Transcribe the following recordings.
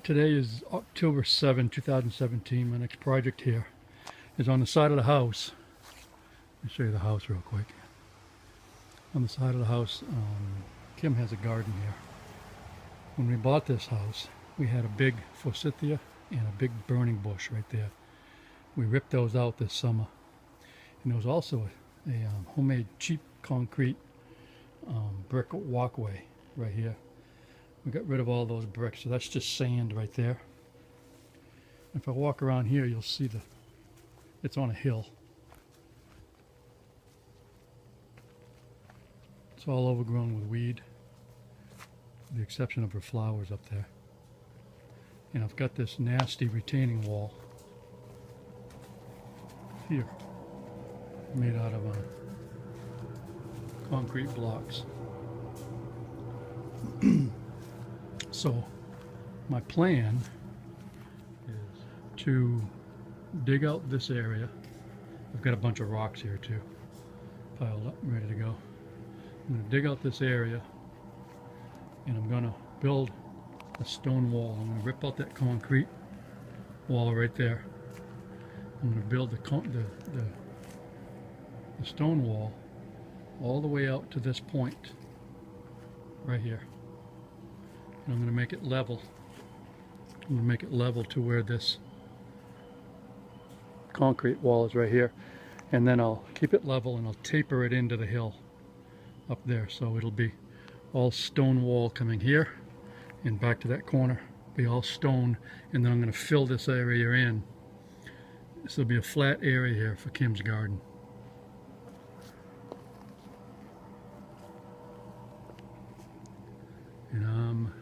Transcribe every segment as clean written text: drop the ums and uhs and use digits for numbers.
Today is October 7, 2017. My next project here is on the side of the house. Let me show you the house real quick. On the side of the house, Kim has a garden here. When we bought this house, we had a big forsythia and a big burning bush right there. We ripped those out this summer. And there was also a homemade cheap concrete brick walkway right here. We got rid of all those bricks, so that's just sand right there. If I walk around here, you'll see it's on a hill. It's all overgrown with weed, with the exception of her flowers up there. And I've got this nasty retaining wall here, made out of concrete blocks. So my plan is to dig out this area. I've got a bunch of rocks here too, piled up, ready to go. I'm going to dig out this area and I'm going to build a stone wall. I'm going to rip out that concrete wall right there. I'm going to build the stone wall all the way out to this point right here. And I'm going to make it level. I'm going to make it level to where this concrete wall is right here. And then I'll keep it level and I'll taper it into the hill up there. So it'll be all stone wall coming here and back to that corner. Be all stone. And then I'm going to fill this area in. This will be a flat area here for Kim's garden. And I'm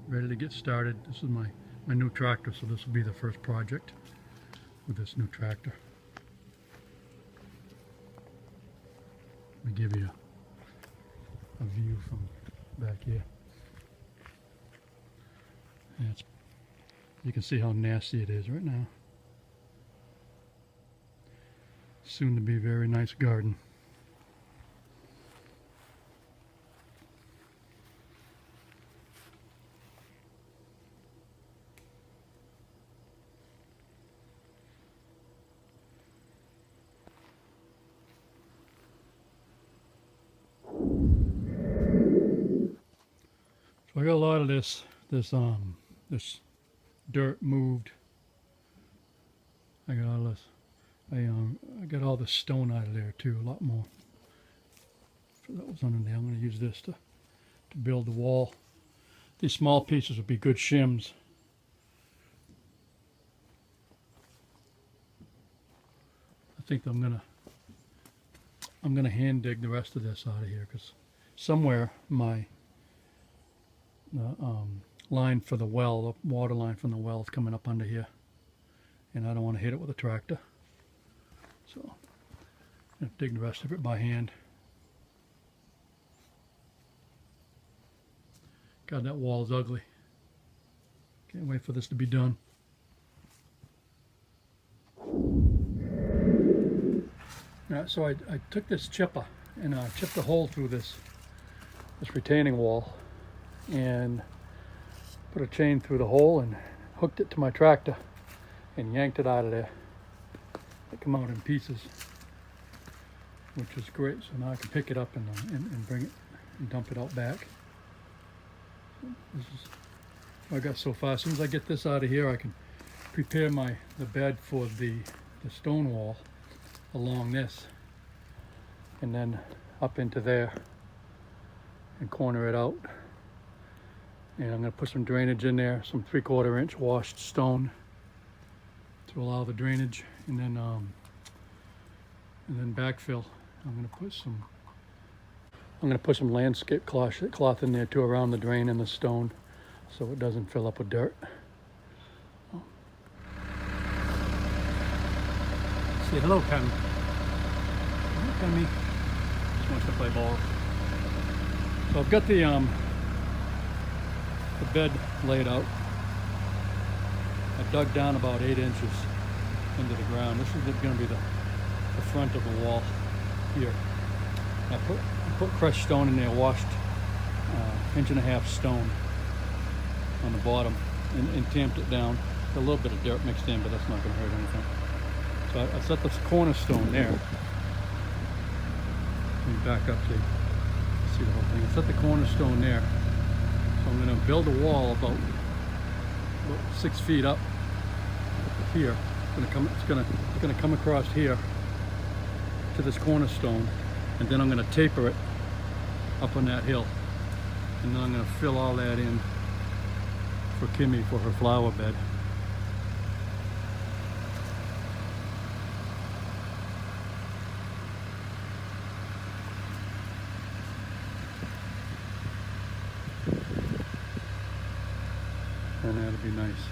ready to get started. This is my new tractor, so this will be the first project with this new tractor. Let me give you a view from back here. And you can see how nasty it is right now. Soon to be a very nice garden. So I got a lot of this dirt moved. I got all this. I got all the stone out of there too, a lot more. So that was under there. I'm going to use this to build the wall. These small pieces would be good shims. I think I'm gonna hand dig the rest of this out of here, because somewhere line for the well, the water line from the well is coming up under here, and I don't want to hit it with a tractor. So I'm going to dig the rest of it by hand. God, that wall is ugly. Can't wait for this to be done. So I took this chipper and I chipped a hole through this retaining wall and put a chain through the hole and hooked it to my tractor and yanked it out of there. It came out in pieces, which is great. So now I can pick it up and bring it and dump it out back. This is what I got so far. As soon as I get this out of here, I can prepare the bed for the stone wall along this, and then up into there and corner it out. And I'm going to put some drainage in there, some 3/4 inch washed stone to allow the drainage, and then backfill. I'm going to put some landscape cloth in there too around the drain and the stone, so it doesn't fill up with dirt. Say hello, Penny. Hello, Penny. Just wants to play ball. So I've got the bed laid out. I dug down about 8 inches into the ground. This is going to be the front of the wall here. I put crushed stone in there, washed 1.5 inch stone on the bottom, and tamped it down. A little bit of dirt mixed in, but that's not going to hurt anything. So I set this cornerstone there. Let me back up so you see the whole thing. I set the cornerstone there. So I'm going to build a wall about 6 feet up here. It's going to come across here to this cornerstone, and then I'm going to taper it up on that hill. And then I'm going to fill all that in for Kimmy for her flower bed. And that'll be nice.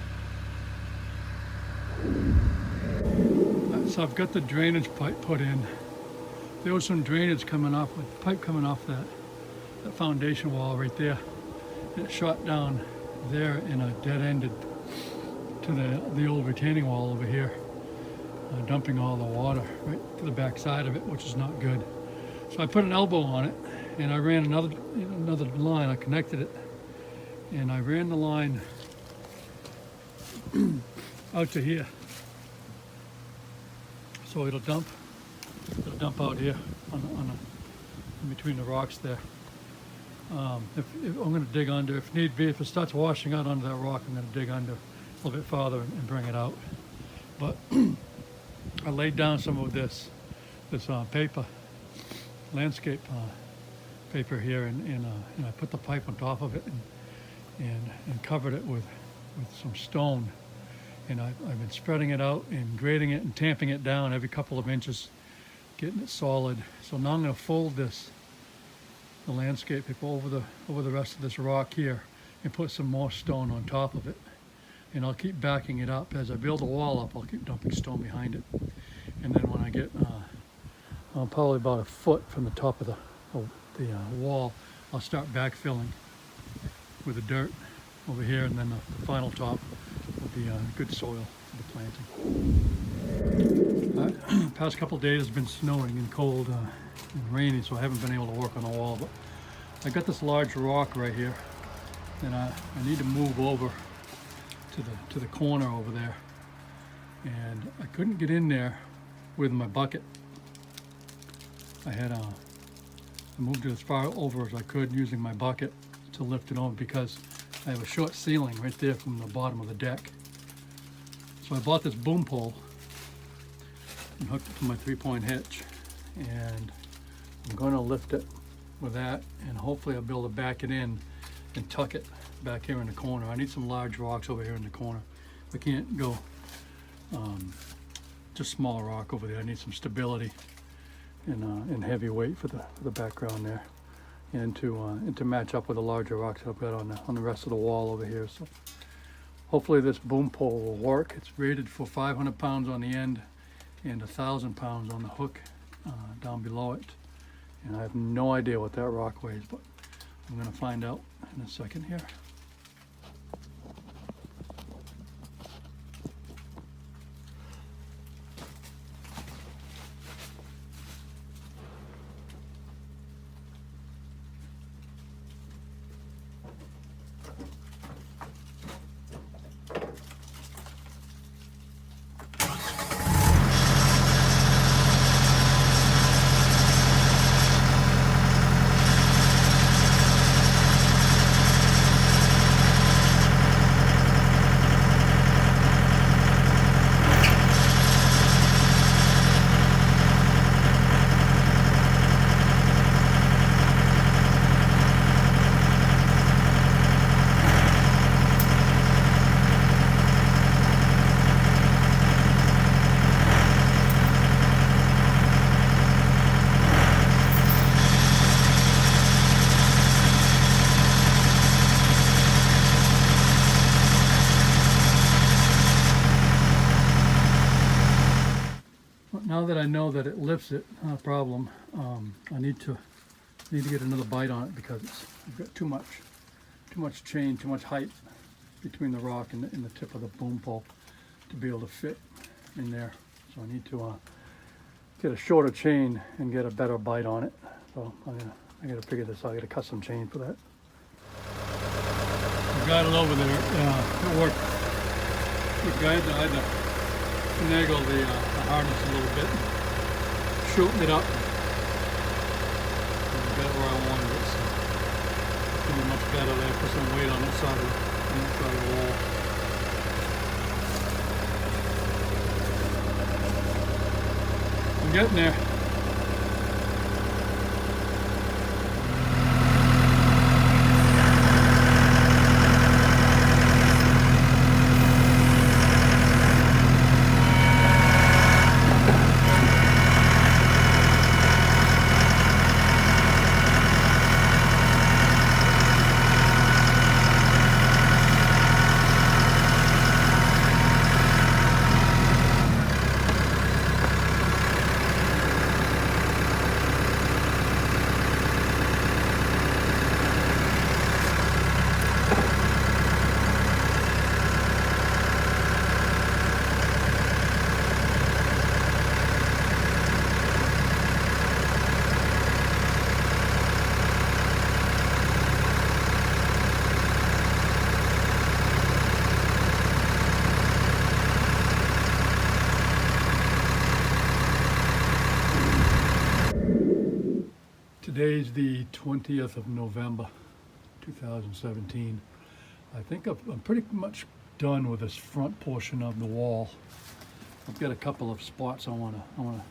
So I've got the drainage pipe put in. There was some drainage coming off, with pipe coming off that foundation wall right there. It shot down there and dead-ended to the old retaining wall over here, dumping all the water right to the back side of it, which is not good. So I put an elbow on it, and I ran another line. I connected it, and I ran the line out to here. So it'll dump out here in between the rocks there. If I'm going to dig under, if need be, if it starts washing out under that rock, I'm going to dig under a little bit farther and bring it out. But I laid down some of this paper, landscape paper here, and I put the pipe on top of it and covered it with some stone. And I've been spreading it out and grading it and tamping it down every couple of inches, getting it solid. So now I'm going to fold the landscape paper over the rest of this rock here and put some more stone on top of it. And I'll keep backing it up. As I build the wall up, I'll keep dumping stone behind it. And then when I get probably about a foot from the top of the wall, I'll start backfilling with the dirt over here, and then the final top will be good soil for the planting. Past couple days has been snowing and cold and rainy, so I haven't been able to work on the wall. But I got this large rock right here, and I need to move over to the corner over there. And I couldn't get in there with my bucket. I moved it as far over as I could using my bucket to lift it over, because I have a short ceiling right there from the bottom of the deck. So I bought this boom pole and hooked it to my 3-point hitch, and I'm going to lift it with that, and hopefully I'll be able to back it in and tuck it back here in the corner. I need some large rocks over here in the corner. I can't go just small rock over there. I need some stability and heavy weight for the background there, and to match up with the larger rocks that I've got on the rest of the wall over here. So hopefully this boom pole will work. It's rated for 500 pounds on the end and 1,000 pounds on the hook down below it. And I have no idea what that rock weighs, but I'm going to find out in a second here. Now that I know that it lifts it, not a problem, I need to get another bite on it, because I've got too much chain, too much height between the rock and the tip of the boom pole to be able to fit in there. So I need to get a shorter chain and get a better bite on it. So I got to figure this out. I got to cut some chain for that. got it over there. It worked. I had to finagle the harness a little bit, shorten it up, and got it where I wanted it. So it's gonna be much better there. Put some weight on that side of the wall. I'm getting there. Today's the 20th of November, 2017. I think I'm pretty much done with this front portion of the wall. I've got a couple of spots I want to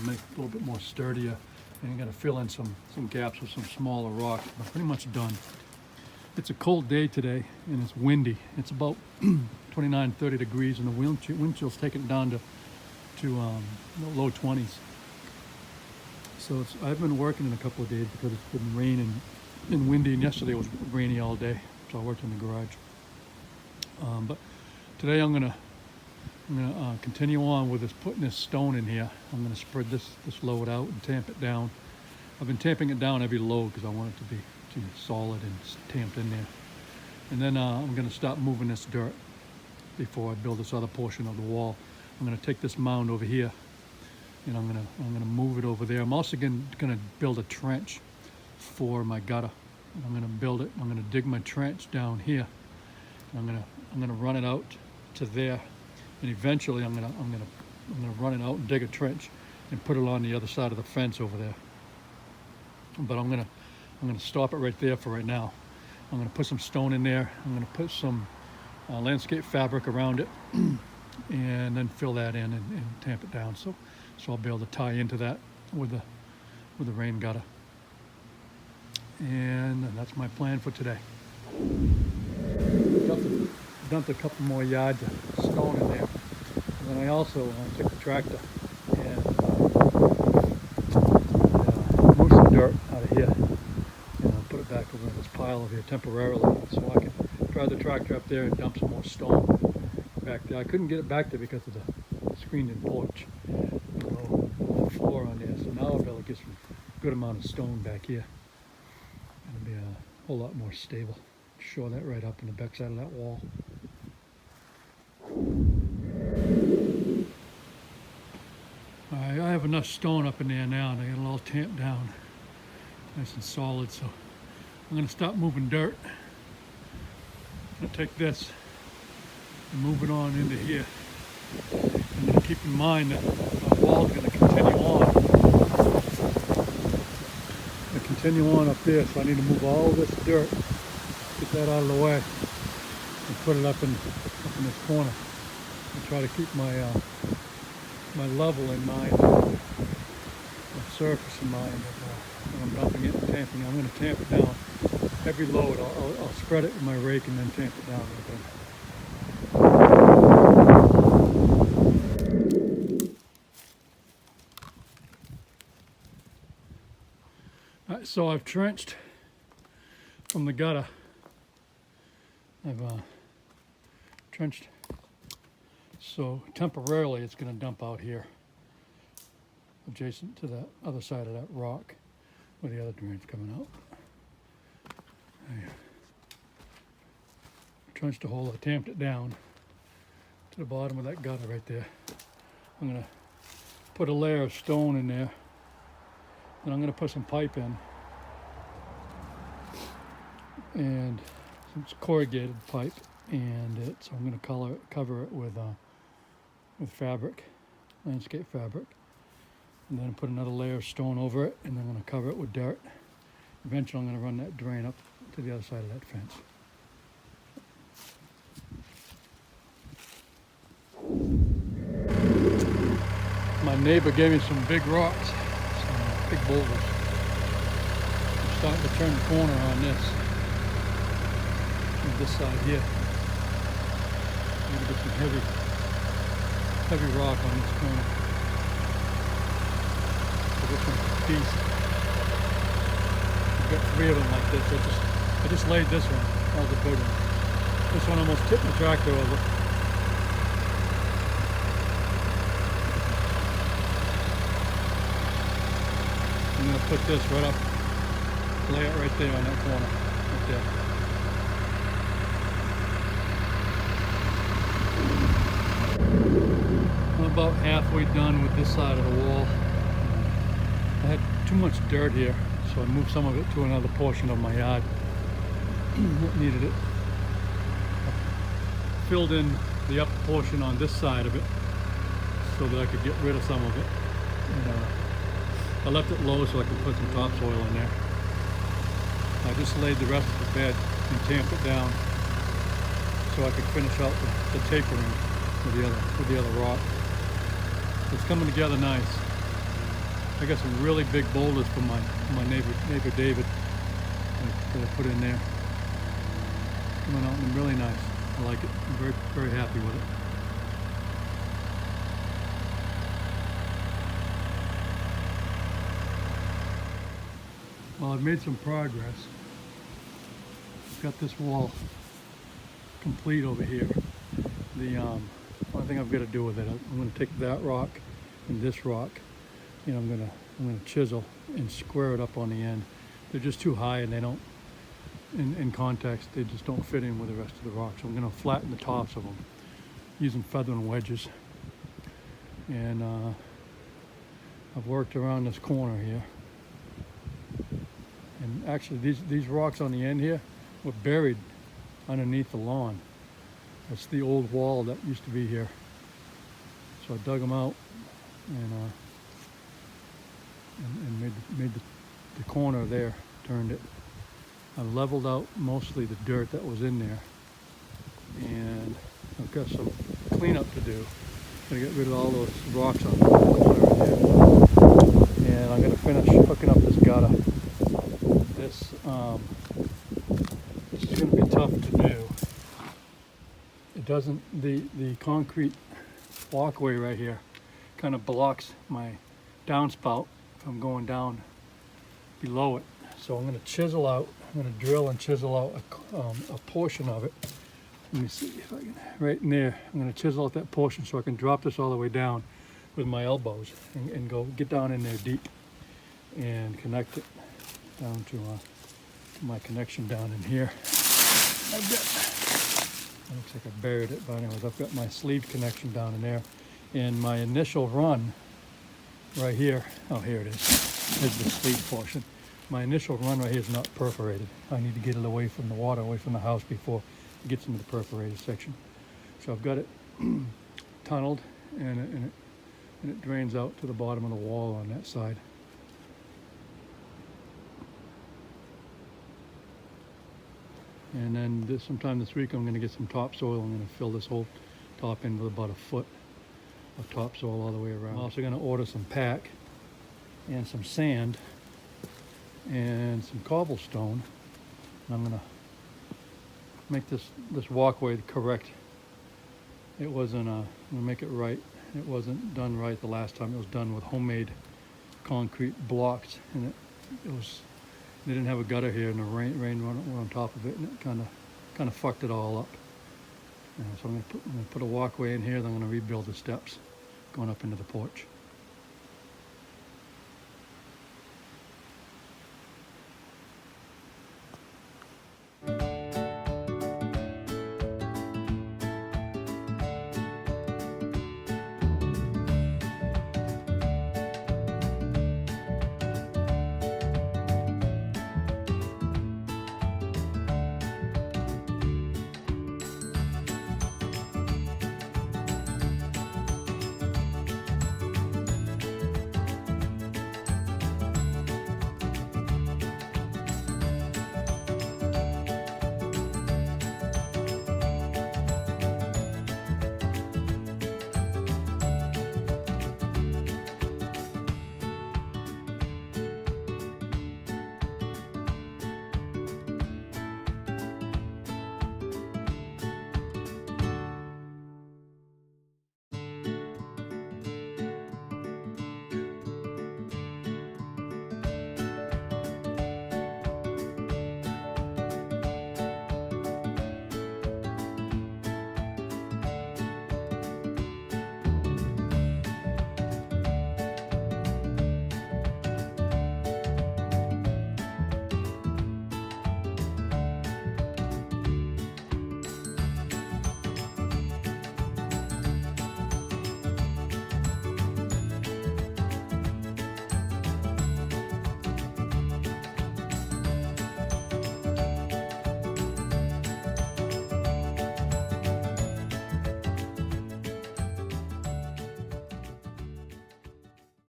make a little bit more sturdier, and I'm going to fill in some gaps with some smaller rocks. I'm pretty much done. It's a cold day today, and it's windy. It's about 29, 30 degrees, and the wind chill's taken down to low 20s. So I've been working in a couple of days because it's been raining and windy, and yesterday it was rainy all day, so I worked in the garage. But today I'm gonna continue on with this, putting this stone in here. I'm gonna spread this load out and tamp it down. I've been tamping it down every load because I want it to be solid and tamped in there. And then I'm gonna stop moving this dirt before I build this other portion of the wall. I'm gonna take this mound over here, and I'm gonna move it over there. I'm also gonna build a trench for my gutter. And I'm gonna dig my trench down here. And I'm gonna run it out to there, and eventually I'm gonna run it out and dig a trench and put it on the other side of the fence over there. But I'm gonna stop it right there for right now. I'm gonna put some stone in there. I'm gonna put some landscape fabric around it, and then fill that in and tamp it down. So I'll be able to tie into that with the rain gutter. And that's my plan for today. Dumped a couple more yards of stone in there. And then I also took the tractor and moved some dirt out of here. And I'll put it back over in this pile over here temporarily, so I can drive the tractor up there and dump some more stone back there. I couldn't get it back there because of the screened-in porch. The floor on there, so now I'll be able to get some good amount of stone back here. It'll be a whole lot more stable. Shore that right up in the back side of that wall. Alright, I have enough stone up in there now, and I got it all tamped down nice and solid, so I'm going to stop moving dirt. I'm going to take this and move it on into here. I'm going to keep in mind that my wall's going to continue on. Continue on up there, so I need to move all this dirt, get that out of the way, and put it up in this corner, and try to keep my my level in mind, my surface in mind when I'm dumping it and tamping it. I'm going to tamp it down every load. I'll spread it with my rake and then tamp it down a little bit. So I've trenched from the gutter. I've trenched, so temporarily it's going to dump out here adjacent to the other side of that rock where the other drain's coming out. I trenched a hole, I tamped it down to the bottom of that gutter right there. I'm going to put a layer of stone in there, and I'm going to put some pipe in and It's corrugated pipe, and so I'm going to cover it with fabric, landscape fabric, and then put another layer of stone over it, and then I'm going to cover it with dirt. Eventually I'm going to run that drain up to the other side of that fence. My neighbor gave me some big rocks, some big boulders. I'm starting to turn the corner on this side here. I'm going to get some heavy rock on this corner. So this one's a piece. I've got 3 of them like this. I just laid this one. That was a big one. This one almost tipped my tractor over. I'm going to put this right up, lay it right there on that corner, right there. I'm about halfway done with this side of the wall. I had too much dirt here, so I moved some of it to another portion of my yard that needed it. I filled in the upper portion on this side of it so that I could get rid of some of it. And, I left it low so I could put some topsoil in there. I just laid the rest of the bed and tamped it down so I could finish out the tapering with the other rock. It's coming together nice. I got some really big boulders from my neighbor David that I put in there. Coming out really nice. I like it. I'm very, very happy with it. Well, I've made some progress. I've got this wall complete over here. The only thing I've got to do with it, I'm going to take that rock and this rock, and I'm going to chisel and square it up on the end. They're just too high, and they don't, in context, they just don't fit in with the rest of the rocks. So I'm going to flatten the tops of them using feathering wedges. And I've worked around this corner here. And actually these rocks on the end here were buried underneath the lawn. That's the old wall that used to be here. So I dug them out and made the corner there, turned it. I leveled out mostly the dirt that was in there. And I've got some cleanup to do. Gotta get rid of all those rocks on the corner here. And I'm gonna finish hooking up this gutter. This is going to be tough to do. It doesn't, the concrete walkway right here kind of blocks my downspout if I'm going down below it. So I'm going to chisel out, I'm going to drill and chisel out a portion of it. Let me see if I can, right in there, I'm going to chisel out that portion so I can drop this all the way down with my elbows and go get down in there deep and connect it down to my connection down in here. I've got, it looks like I buried it, but anyways, I've got my sleeve connection down in there. And my initial run right here, oh, here it is. Here's the sleeve portion. My initial run right here is not perforated. I need to get it away from the water, away from the house before it gets into the perforated section. So I've got it tunneled, and it drains out to the bottom of the wall on that side. And then sometime this week I'm going to get some topsoil. I'm going to fill this whole top in with about a foot of topsoil all the way around. I'm also going to order some pack and some sand and some cobblestone. And I'm going to make this walkway correct. It wasn't, I'm going to make it right. It wasn't done right the last time. It was done with homemade concrete blocks, and it was, they didn't have a gutter here, and the rain went on top of it, and it kind of fucked it all up. So I'm going to put a walkway in here, then I'm going to rebuild the steps going up into the porch.